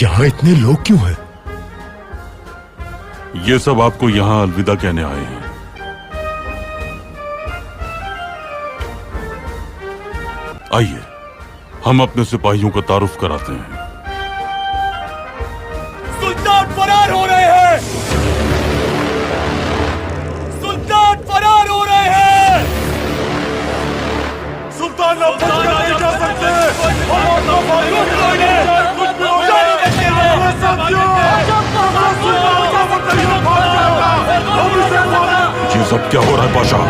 यहाँ इतने लोग क्यों हैं? ये सब आपको यहाँ अलविदा कहने आए हैं। आइए, हम अपने सिपाहियों का तारुफ कराते हैं। सुल्तान फरार हो रहे हैं! सुल्तान फरार हो रहे हैं! सुल्तान अब नहीं जा सकते! ये सब क्या हो रहा है बादशाह?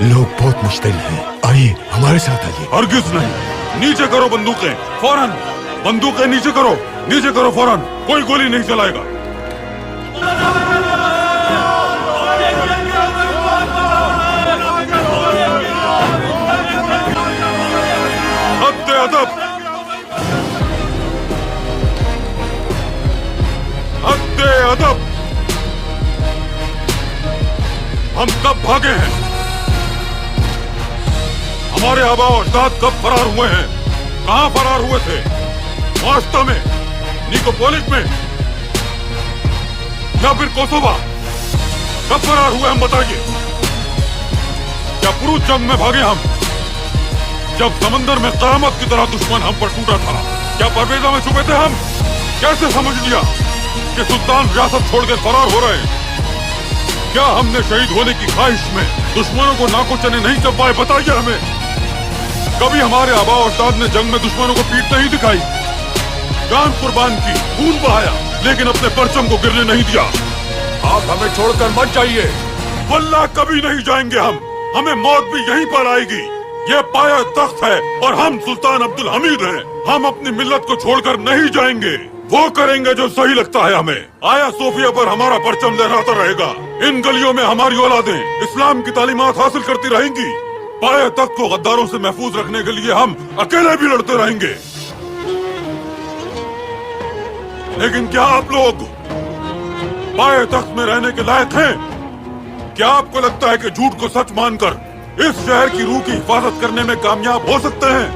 लोग बहुत मुश्तिल हैं। आइए हमारे साथ आइए। हरगिज नहीं। नीचे करो बंदूकें फौरन। बंदूकें नीचे करो, नीचे करो फौरन। कोई गोली नहीं चलाएगा। हद्दे अदब, हद्दे अदब। हम कब भागे हैं? हमारे आबा और अजदाद कब फरार हुए हैं? कहां फरार हुए थे? मास्ता में, निकोपोलिस में, या फिर कोसोवा? कब फरार हुए हम बताइए। क्या पुरुष जंग में भागे हम, जब समंदर में कयामत की तरह दुश्मन हम पर टूटा था? क्या परवेजा में छुपे थे हम? कैसे समझ लिया कि सुल्तान रियासत छोड़कर फरार हो रहे हैं? क्या हमने शहीद होने की ख्वाहिश में दुश्मनों को नाको चने नहीं चबाए? बताइए हमें। कभी हमारे आबा और अजदाद ने जंग में दुश्मनों को पीठ नहीं दिखाई, जान कुर्बान की, खून बहाया, लेकिन अपने परचम को गिरने नहीं दिया। आप हमें छोड़कर मत जाइए। वल्लाह कभी नहीं जाएंगे हम। हमें मौत भी यहीं पर आएगी। ये पाया तख्त है और हम सुल्तान अब्दुल हमीद हैं। हम अपनी मिल्लत को छोड़कर नहीं जाएंगे। वो करेंगे जो सही लगता है हमें। आया सोफिया पर हमारा परचम लहराता रहेगा। इन गलियों में हमारी औलादें इस्लाम की तालीमात हासिल करती रहेंगी। पाया तख्त को गद्दारों से महफूज रखने के लिए हम अकेले भी लड़ते रहेंगे। लेकिन क्या आप लोग पाया तख्त में रहने के लायक हैं? क्या आपको लगता है कि झूठ को सच मानकर इस शहर की रूह की हिफाजत करने में कामयाब हो सकते हैं?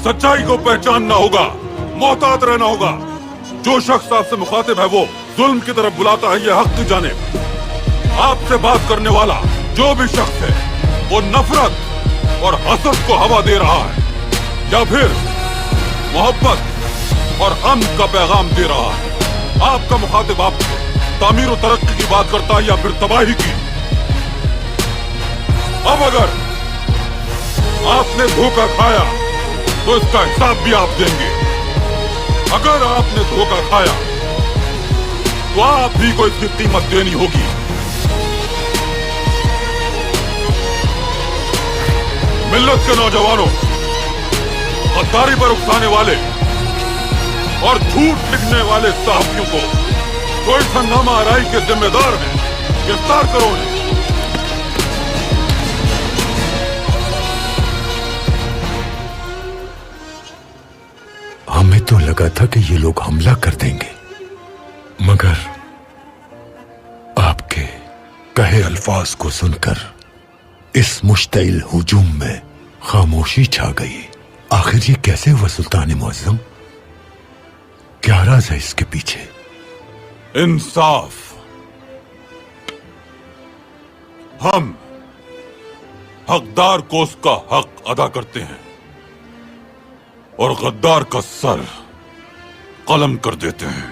सच्चाई को पहचानना होगा, मोहतात रहना होगा। जो शख्स आपसे मुखातिब है वो जुल्म की तरफ बुलाता है, ये हक की जानिब। आपसे बात करने वाला जो भी शख्स है वो नफरत और हसद को हवा दे रहा है, या फिर मोहब्बत और अमन का पैगाम दे रहा है। आपका मुखातिब आपसे तामीर और तरक्की की बात करता है या फिर तबाही की? अब अगर आपने धोखा खाया तो इसका हिसाब भी आप देंगे। अगर आपने धोखा खाया तो आप ही को इसकी कीमत देनी होगी। मिल्लत के नौजवानों, गद्दारी पर उकसाने वाले और झूठ लिखने वाले सहाफियों को जो इस हंगामा आराई के जिम्मेदार हैं, गिरफ्तार करो उन्हें। हमें तो लगा था कि ये लोग हमला कर देंगे, मगर आपके कहे अल्फाज को सुनकर इस मुश्तइल हुजूम में खामोशी छा गई। आखिर ये कैसे हुआ सुल्तान मुअज्जम? क्या राज है इसके पीछे? इंसाफ। हम हकदार को उसका हक अदा करते हैं और गद्दार का सर कलम कर देते हैं।